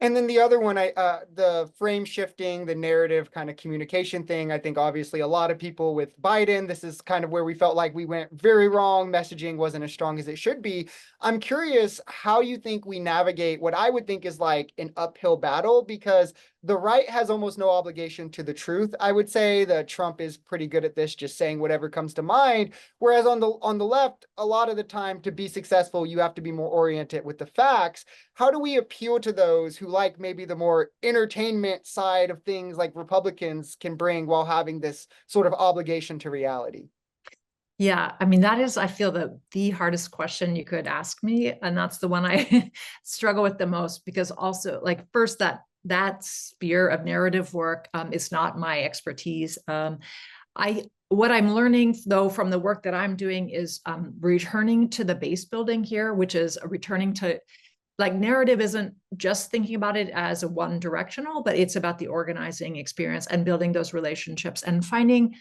And then the other one, the frame shifting, the narrative kind of communication thing. I think obviously a lot of people with Biden, this is kind of where we felt like we went very wrong. Messaging wasn't as strong as it should be. I'm curious how you think we navigate what I would think is like an uphill battle, because the right has almost no obligation to the truth. I would say that Trump is pretty good at this, just saying whatever comes to mind. Whereas on the left, a lot of the time to be successful, you have to be more oriented with the facts. How do we appeal to those who like maybe the more entertainment side of things like Republicans can bring while having this sort of obligation to reality? Yeah, I mean, that is, I feel the hardest question you could ask me. And that's the one I struggle with the most, because also like first that sphere of narrative work is not my expertise. What I'm learning though from the work that I'm doing is returning to the base building here, which is returning to like narrative isn't just thinking about it as a one directional, but it's about the organizing experience and building those relationships and finding,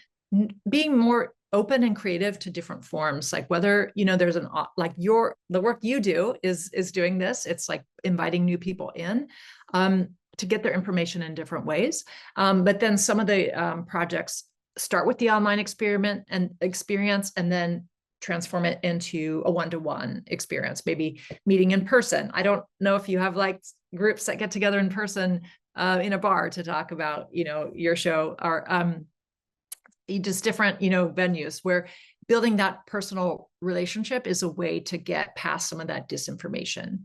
being more open and creative to different forms. Like whether, there's like the work you do is doing this. It's like inviting new people in to get their information in different ways. But then some of the projects start with the online experience and then transform it into a one-to-one experience, maybe meeting in person. I don't know if you have like groups that get together in person in a bar to talk about, your show, or just different, venues where building that personal relationship is a way to get past some of that disinformation.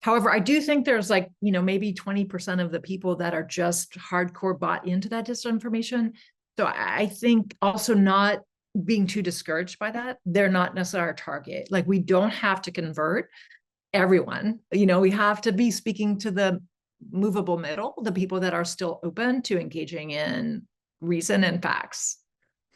However, I do think there's like, maybe 20% of the people that are just hardcore bought into that disinformation. So I think also not being too discouraged by that. They're not necessarily our target. Like we don't have to convert everyone. We have to be speaking to the movable middle, the people that are still open to engaging in reason and facts.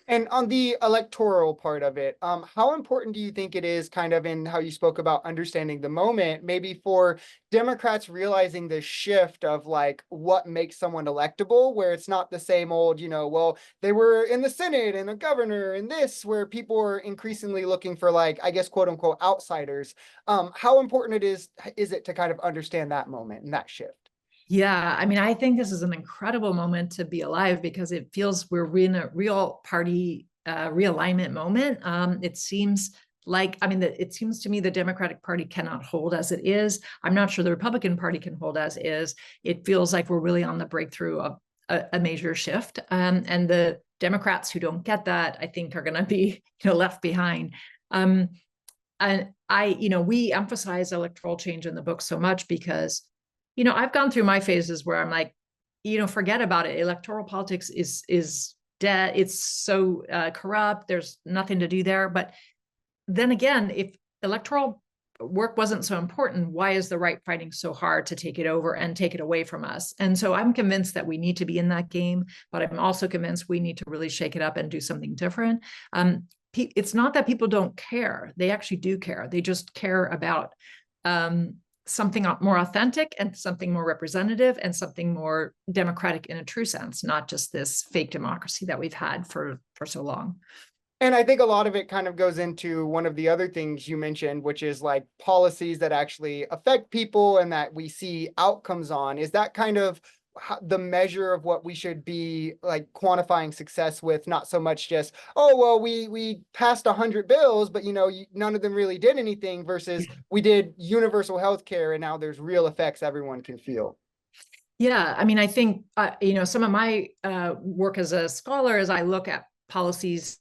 And on the electoral part of it, how important do you think it is, kind of in how you spoke about understanding the moment, maybe for Democrats realizing the shift of like what makes someone electable, where it's not the same old, well, they were in the Senate and a governor and this, where people are increasingly looking for like, I guess, quote unquote, outsiders. How important is it to kind of understand that moment and that shift? Yeah, I mean, I think this is an incredible moment to be alive because it feels we're in a real party realignment moment. It seems like, I mean, it seems to me the Democratic Party cannot hold as it is. I'm not sure the Republican Party can hold as is. It feels like we're really on the breakthrough of a major shift. And the Democrats who don't get that, I think, are going to be, left behind. And we emphasize electoral change in the book so much because I've gone through my phases where I'm like, forget about it. Electoral politics is dead. It's so corrupt. There's nothing to do there. But then again, if electoral work wasn't so important, why is the right fighting so hard to take it over and take it away from us? And so I'm convinced that we need to be in that game, but I'm also convinced we need to really shake it up and do something different. It's not that people don't care. They actually do care. They just care about something more authentic and something more representative and something more democratic in a true sense, not just this fake democracy that we've had for so long. And I think a lot of it kind of goes into one of the other things you mentioned, which is like policies that actually affect people and that we see outcomes on. Is that kind of the measure of what we should be like quantifying success with? Not so much just, oh, well, we passed 100 bills, but none of them really did anything, versus we did universal health care and now there's real effects everyone can feel. Yeah, I mean, I think, some of my work as a scholar is I look at policies,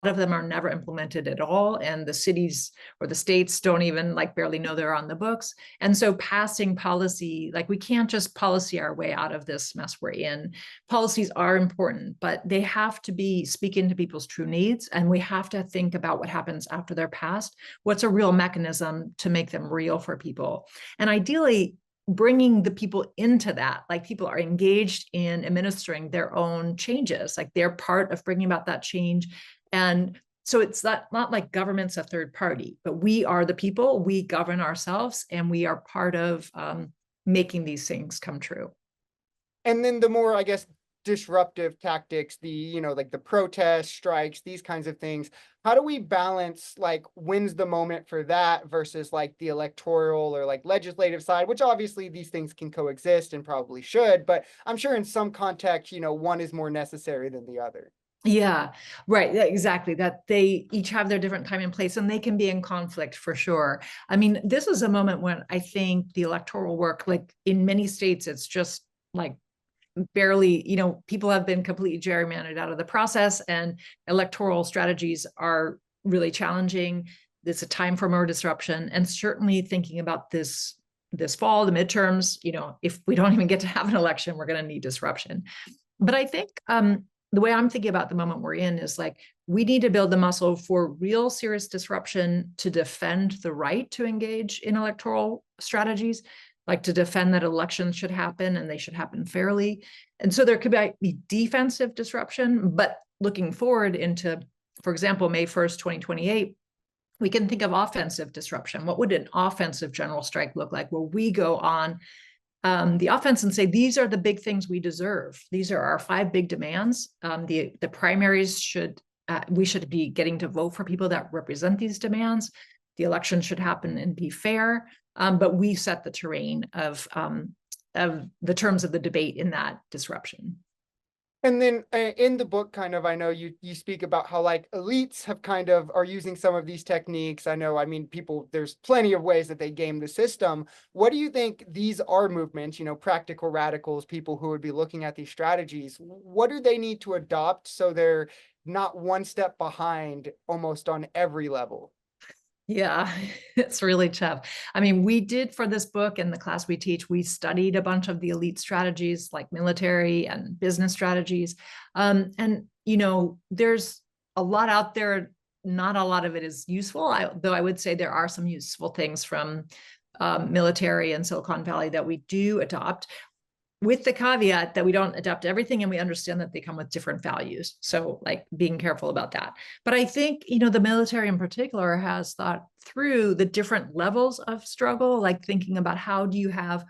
of them are never implemented at all, and the cities or the states don't even like barely know they're on the books. And so passing policy, like we can't just policy our way out of this mess we're in. Policies are important, but they have to be speaking to people's true needs, and we have to think about what happens after they're passed. What's a real mechanism to make them real for people? And ideally bringing the people into that, like people are engaged in administering their own changes, like they're part of bringing about that change. And so it's not like government's a third party, but we are the people, we govern ourselves, and we are part of making these things come true. And then the more, I guess, disruptive tactics, the, like the protests, strikes, these kinds of things. How do we balance like when's the moment for that versus like the electoral or like legislative side, which obviously these things can coexist and probably should, but I'm sure in some context, one is more necessary than the other. Yeah, right. Exactly. That they each have their different time and place, and they can be in conflict for sure. I mean, this is a moment when I think the electoral work, like in many states, it's just like barely, people have been completely gerrymandered out of the process, and electoral strategies are really challenging. It's a time for more disruption, and certainly thinking about this fall, the midterms. If we don't even get to have an election, we're going to need disruption. But I think the way I'm thinking about the moment we're in is like we need to build the muscle for real serious disruption to defend the right to engage in electoral strategies, like to defend that elections should happen and they should happen fairly. And so there could be defensive disruption, but looking forward into, for example, May 1st, 2028, we can think of offensive disruption. What would an offensive general strike look like, where we go on the offense and say, these are the big things we deserve. These are our 5 big demands. The primaries we should be getting to vote for people that represent these demands. The election should happen and be fair. But we set the terrain of the terms of the debate in that disruption. And then in the book, kind of, I know you speak about how like elites have kind of are using some of these techniques. I know, I mean, people, there's plenty of ways that they game the system. What do you think these are movements, practical radicals, people who would be looking at these strategies? What do they need to adopt so they're not one step behind almost on every level? Yeah, it's really tough. I mean, we did for this book and the class we teach, we studied a bunch of the elite strategies like military and business strategies. And, there's a lot out there. Not a lot of it is useful, though I would say there are some useful things from military and Silicon Valley that we do adopt, with the caveat that we don't adopt everything, and we understand that they come with different values. So like being careful about that. But I think, the military in particular has thought through the different levels of struggle, like thinking about how do you have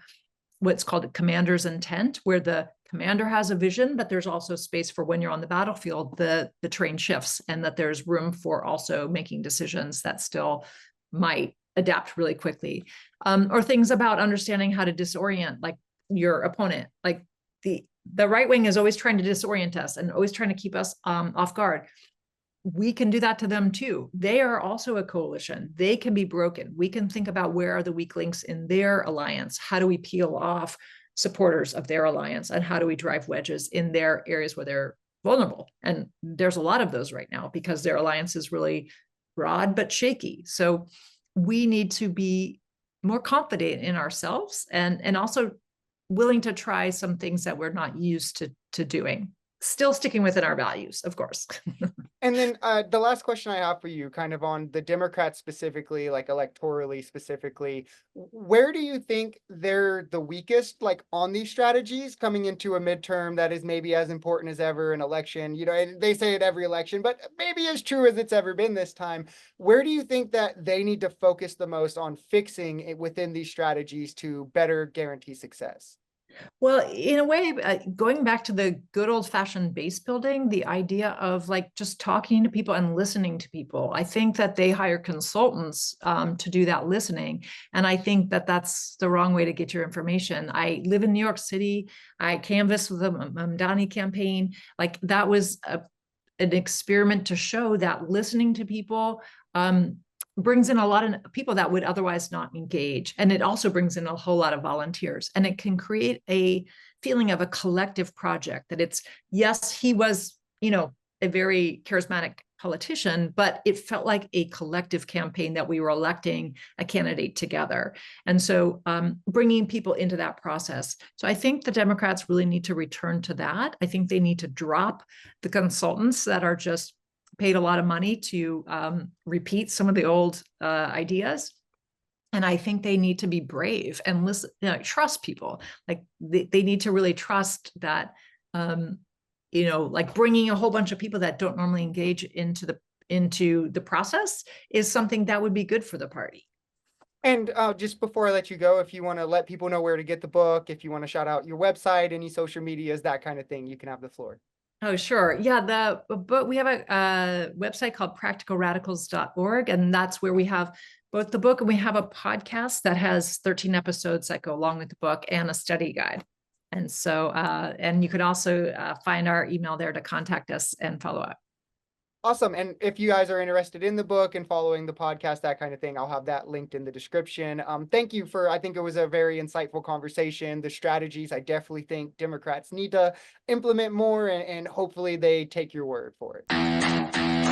what's called a commander's intent, where the commander has a vision, but there's also space for when you're on the battlefield, the terrain shifts, and that there's room for also making decisions that still might adapt really quickly. Or things about understanding how to disorient, like your opponent. Like the right wing is always trying to disorient us and always trying to keep us off guard. We can do that to them too. They are also a coalition. They can be broken. We can think about where are the weak links in their alliance. How do we peel off supporters of their alliance, and how do we drive wedges in their areas where they're vulnerable? And there's a lot of those right now because their alliance is really broad but shaky. So we need to be more confident in ourselves, and also willing to try some things that we're not used to doing, still sticking within our values, of course. And then the last question I have for you, kind of on the Democrats specifically, like electorally specifically, where do you think they're the weakest, like on these strategies coming into a midterm that is maybe as important as ever an election? And they say it every election, but maybe as true as it's ever been this time. Where do you think that they need to focus the most on fixing it within these strategies to better guarantee success? Well, in a way, going back to the good old fashioned base building, the idea of like just talking to people and listening to people. I think that they hire consultants to do that listening. And I think that that's the wrong way to get your information. I live in New York City. I canvassed with the Mamdani campaign. Like that was an experiment to show that listening to people brings in a lot of people that would otherwise not engage. And it also brings in a whole lot of volunteers. And it can create a feeling of a collective project that it's, yes, he was, a very charismatic politician, but it felt like a collective campaign that we were electing a candidate together. And so bringing people into that process. So I think the Democrats really need to return to that. I think they need to drop the consultants that are just paid a lot of money to repeat some of the old ideas. And I think they need to be brave and listen, trust people. Like they need to really trust that, like bringing a whole bunch of people that don't normally engage into the process is something that would be good for the party. And just before I let you go, if you want to let people know where to get the book, if you want to shout out your website, any social medias, that kind of thing, you can have the floor. Oh, sure. Yeah, the book we have a website called practicalradicals.org, and that's where we have both the book and we have a podcast that has 13 episodes that go along with the book and a study guide. And so, and you could also find our email there to contact us and follow up. Awesome. And if you guys are interested in the book and following the podcast, that kind of thing, I'll have that linked in the description. Thank you for, I think it was a very insightful conversation. The strategies, I definitely think Democrats need to implement more, and hopefully they take your word for it.